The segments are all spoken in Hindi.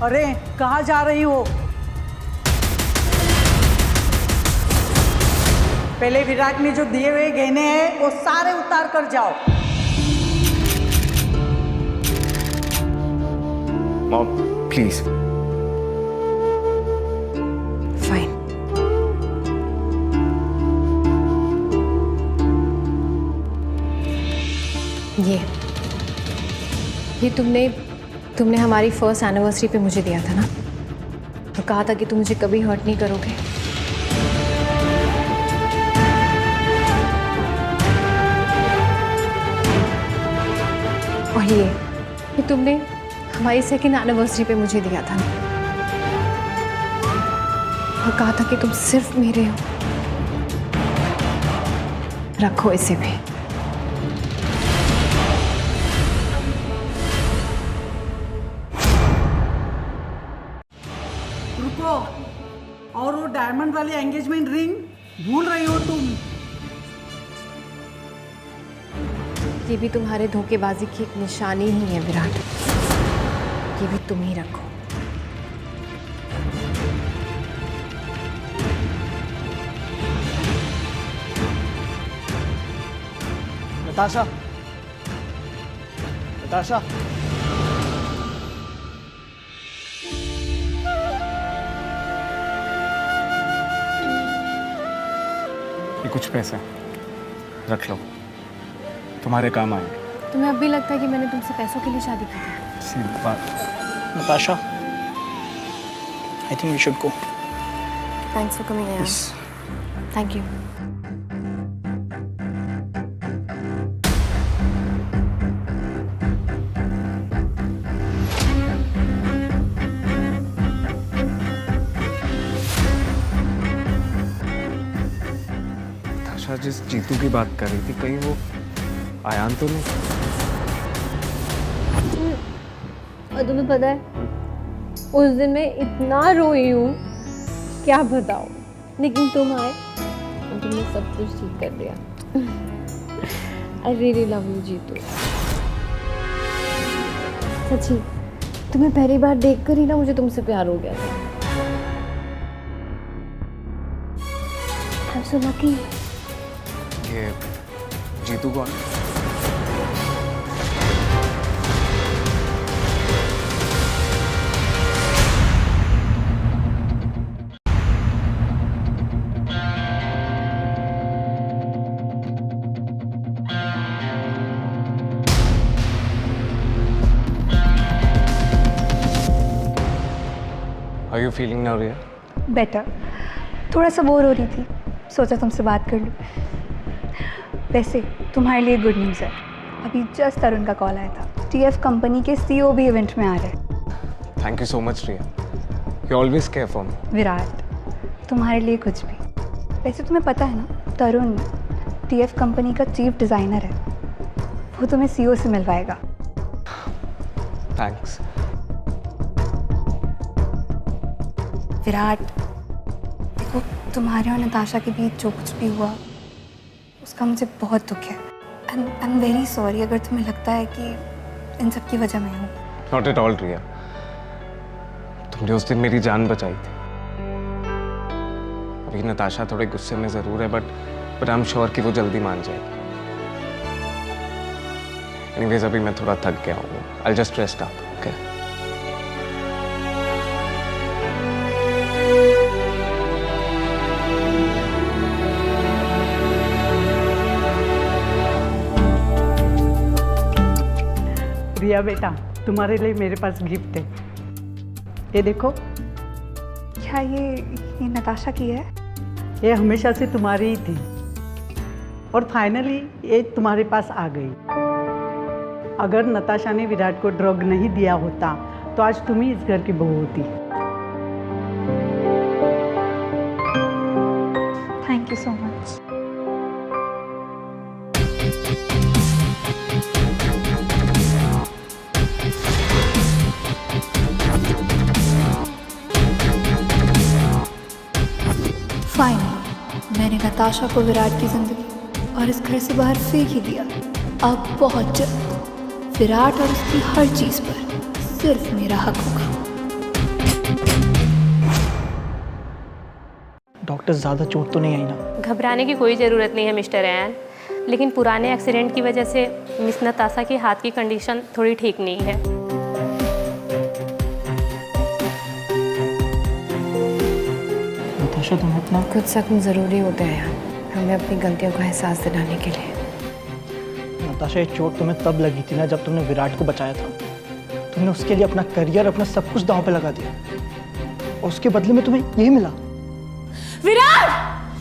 अरे कहाँ जा रही हो? पहले विराट ने जो दिए हुए गहने हैं वो सारे उतार कर जाओ। Mom please. फाइन। ये तुमने हमारी फर्स्ट एनिवर्सरी पे मुझे दिया था ना, और कहा था कि तुम मुझे कभी हर्ट नहीं करोगे। और ये तुमने हमारी सेकेंड एनिवर्सरी पे मुझे दिया था ना, और कहा था कि तुम सिर्फ मेरे हो। रखो इसे भी। रुको, और वो डायमंड वाली एंगेजमेंट रिंग भूल रही हो तुम? ये भी तुम्हारे धोखेबाजी की एक निशानी ही है विराट। ये भी तुम ही रखो। नताशा, नताशा। ये कुछ पैसे रख लो, तुम्हारे काम आएंगे। तुम्हें अब भी लगता है कि मैंने तुमसे पैसों के लिए शादी की थी? सीधी बात। Natasha, I think we should go. Thanks for coming यार। Thank you. नताशा जिस जीतू की बात कर रही थी, कहीं वो आयान तो नहीं? और तुम्हें पता है उस दिन मैं इतना रोई हूँ, क्या बताओ। लेकिन तुम आए और तुमने सब कुछ ठीक कर दिया। I really love you Jitu. सच्ची, तुम्हें पहली बार देखकर ही ना मुझे तुमसे प्यार हो गया था। I'm so lucky। ये जीतू कौन? Are you feeling now, Riya? Better. थोड़ा सा बोर हो रही थी, सोचा तुमसे बात कर लूँ। वैसे तुम्हारे लिए गुड न्यूज़ है। अभी जस्ट तरुण का कॉल आया था। टीएफ कंपनी के सीईओ भी इवेंट में आ रहे हैं। Thank you so much, Riya. You always care for me. Virat, तुम्हारे लिए कुछ भी। वैसे तुम्हें पता है ना, तरुण टीएफ कंपनी का चीफ डिज़ाइनर है। वो तुम्हें सीईओ से मिलवाएगा। Thanks. विराट, देखो तुम्हारे और नताशा के बीच जो कुछ भी हुआ उसका मुझे बहुत दुख है। आई एम वेरी सॉरी अगर तुम्हें लगता है कि इन सब की वजह मैं हूँ। Not at all, Riya. तुमने उस दिन मेरी जान बचाई थी। अभी नताशा थोड़े गुस्से में ज़रूर है, बट आई एम श्योर कि वो जल्दी मान जाएगी। Anyways, अभी मैं थोड़ा थक गया हूँ। I'll just rest up, okay? रिया बेटा, तुम्हारे लिए मेरे पास गिफ्ट है। ये देखो। क्या ये नताशा की है? ये हमेशा से तुम्हारी ही थी और फाइनली ये तुम्हारे पास आ गई। अगर नताशा ने विराट को ड्रग नहीं दिया होता तो आज तुम ही इस घर की बहू होती। Thank you so much. Finally मैंने नताशा को विराट की ज़िंदगी और इस घर से बाहर फेंक ही दिया। अब बहुत जल्द विराट और उसकी हर चीज पर सिर्फ मेरा हक होगा। डॉक्टर, ज़्यादा चोट तो नहीं आई ना? घबराने की कोई ज़रूरत नहीं है मिस्टर रैन, लेकिन पुराने एक्सीडेंट की वजह से मिस नताशा के हाथ की कंडीशन थोड़ी ठीक नहीं है। नताशा, तुम अपना कुछ जख्म ज़रूरी होते हैं यार, हमें अपनी गलतियों का एहसास दिलाने के लिए। नताशा, ये चोट तुम्हें तब लगी थी ना जब तुमने विराट को बचाया था। तुमने उसके लिए अपना करियर, अपना सब कुछ दांव पे लगा दिया और उसके बदले में तुम्हें यही मिला। विराट!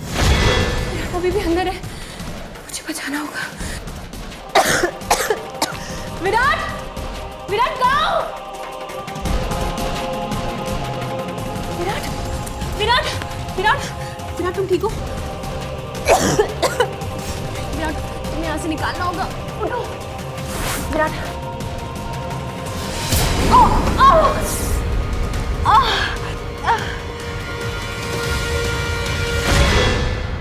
विराट अभी भी अंदर है, मुझे बचाना होगा। विराट! विराट गाओ! विराट! विराट! विराट! विराट तुम ठीक हो? विराट तुम्हें यहाँ से निकालना होगा, उठो। विराट!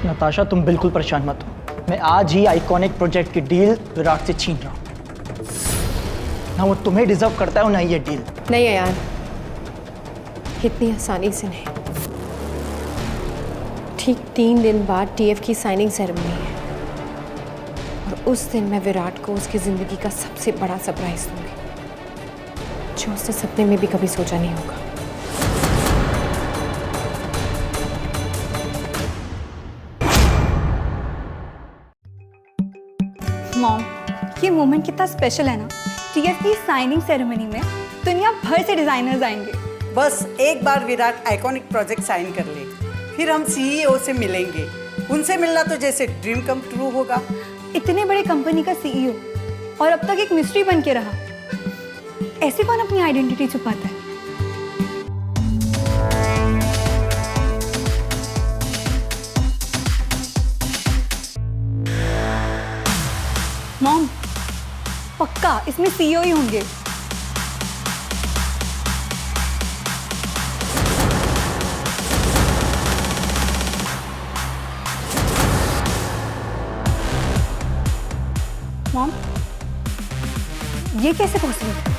नताशा, तुम बिल्कुल परेशान मत हो। मैं आज ही आइकॉनिक प्रोजेक्ट की डील विराट से छीन रहा हूँ। ना वो तुम्हें डिजर्व करता है और ना ये डील। नहीं है यार, इतनी आसानी से नहीं। ठीक 3 दिन बाद टीएफ की साइनिंग सेरेमनी है और उस दिन मैं विराट को उसकी ज़िंदगी का सबसे बड़ा सरप्राइज दूंगी, जो उसने सपने में भी कभी सोचा नहीं होगा। मॉम, ये मोमेंट कितना स्पेशल है ना। टीएफ की साइनिंग सेरेमनी में दुनिया भर से डिजाइनर्स आएंगे। बस एक बार विराट आइकॉनिक प्रोजेक्ट साइन कर ले, फिर हम सीईओ से मिलेंगे। उनसे मिलना तो जैसे ड्रीम कम ट्रू होगा। इतने बड़े कंपनी का सीईओ और अब तक एक मिस्ट्री बन के रहा। ऐसे कौन अपनी आइडेंटिटी छुपाता है? मॉम, पक्का इसमें सीईओ ही होंगे। मॉम, ये कैसे पॉसिबल है?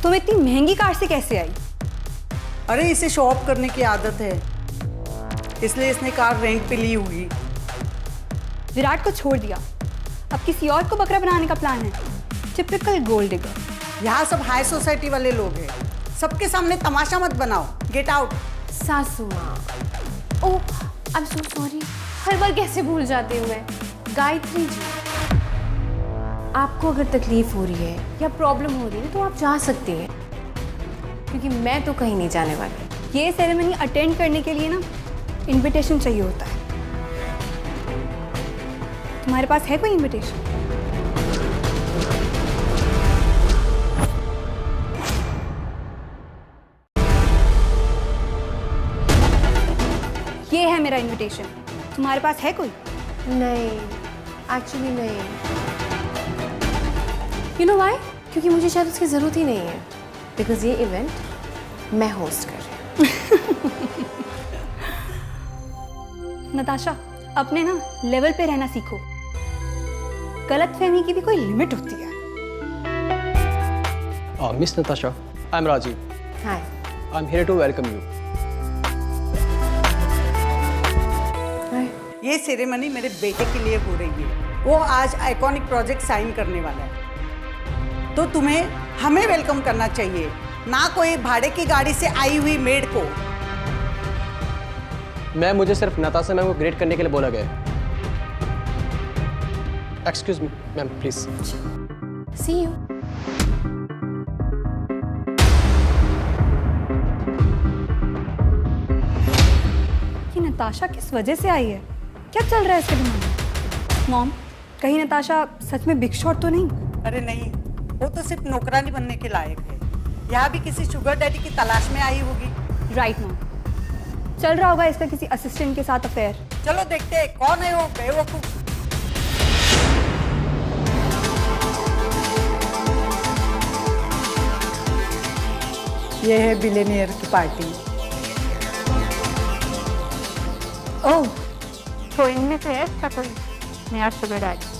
तुम इतनी महंगी कार से कैसे आई? अरे इसे शो ऑफ करने की आदत है, इसलिए इसने कार रेंट पे ली होगी। विराट को छोड़ दिया, अब किसी और को बकरा बनाने का प्लान है। Typical gold digger. यहाँ सब हाई सोसाइटी वाले लोग हैं, सबके सामने तमाशा मत बनाओ। Get out. सासू माँ, ओह आई एम सो सॉरी, हर बार कैसे भूल जाती हूँ मैं। गायत्री जी, आपको अगर तकलीफ हो रही है या प्रॉब्लम हो रही है तो आप जा सकती हैं, क्योंकि मैं तो कहीं नहीं जाने वाली। ये सेरेमनी अटेंड करने के लिए ना इनविटेशन चाहिए होता है। तुम्हारे पास है कोई इनविटेशन? ये है मेरा इनविटेशन, तुम्हारे पास है कोई? नहीं, एक्चुअली नहीं। You know why? क्योंकि मुझे शायद उसकी ज़रूरत ही नहीं है, बिकॉज ये इवेंट मैं होस्ट कर रही हूँ। नताशा, अपने ना लेवल पे रहना सीखो। गलतफहमी की भी कोई लिमिट होती है। Miss Natasha, I'm Rajiv. Hi. I'm here to welcome you. हाय। ये सेरेमनी मेरे बेटे के लिए हो रही है, वो आज आइकॉनिक प्रोजेक्ट साइन करने वाला है, तो तुम्हें हमें वेलकम करना चाहिए, ना कोई भाड़े की गाड़ी से आई हुई मेड को। मैम, मुझे सिर्फ नताशा मैम को ग्रेट करने के लिए बोला गया है। Excuse me ma'am, please. See you. ये नताशा किस वजह से आई है? क्या चल रहा है इसके दिमाग में? मॉम, कहीं नताशा सच में बिग शॉट तो नहीं? अरे नहीं, वो तो सिर्फ नौकरानी बनने के लायक है। यहाँ भी किसी शुगर डैडी की तलाश में आई होगी। राइट मॉम, चल रहा होगा इसका किसी असिस्टेंट के साथ अफेयर। चलो देखते हैं कौन है वो बेवकूफ। ये है बिलियनियर की पार्टी। ओह, तो इनमें से है इसका कोई नया शुगर डैडी?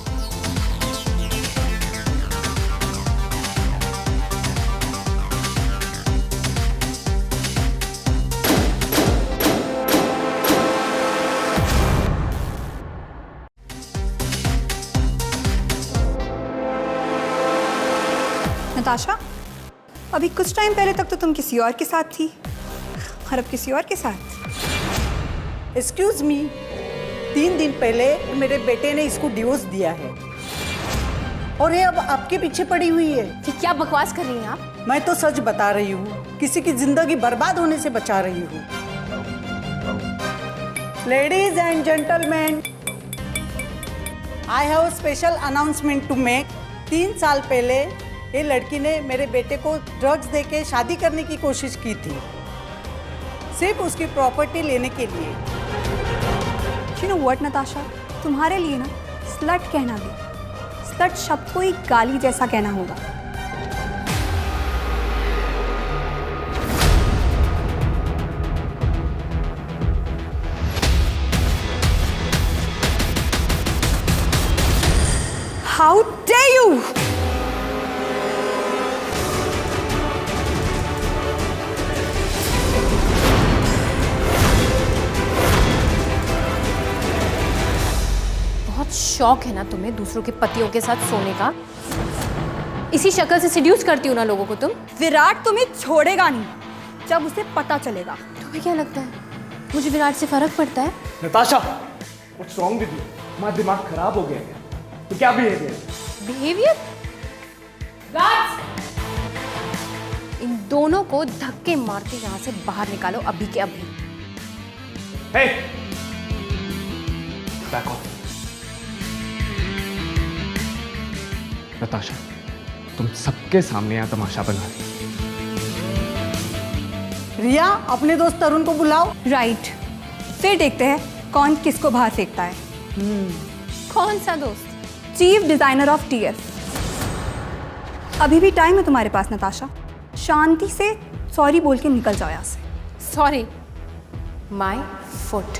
नताशा, अभी कुछ टाइम पहले तक तो तुम किसी और के साथ थी और अब किसी और के साथ। एक्सक्यूज मी, 3 दिन पहले मेरे बेटे ने इसको डिवोर्स दिया है और ये अब आपके पीछे पड़ी हुई है। कि क्या बकवास कर रही हैं आप? मैं तो सच बता रही हूँ, किसी की जिंदगी बर्बाद होने से बचा रही हूँ। Ladies and gentleman, I have special announcement to make. 3 साल पहले ये लड़की ने मेरे बेटे को ड्रग्स देके शादी करने की कोशिश की थी, सिर्फ उसकी प्रॉपर्टी लेने के लिए। You know what, नताशा, तुम्हारे लिए ना स्लट कहना भी स्लट शब्द को ही गाली जैसा कहना होगा। How dare you! बहुत शौक है ना तुम्हें दूसरों के पतियों के साथ सोने का? इसी शक्ल से सिड्यूस करती हो ना लोगों को तुम। विराट तुम्हें छोड़ेगा नहीं जब उसे पता चलेगा। तुम्हें क्या लगता है मुझे विराट से फर्क पड़ता है? Natasha, what's wrong with you? तुम्हारा दिमाग खराब हो गया है? तो क्या बिहेवियर? बिहेवियर? इन दोनों को धक्के मारते यहाँ से बाहर निकालो अभी के अभी। Hey! Back off. नताशा, तुम सबके सामने यहाँ तमाशा बना रही। रिया, अपने दोस्त तरुण को बुलाओ। राइट, फिर देखते हैं कौन किसको बाहर फेंकता है। कौन सा दोस्त? Chief designer of TF. अभी भी टाइम है तुम्हारे पास नताशा, शांति से सॉरी बोल के निकल जाओ यहाँ से। Sorry, my foot.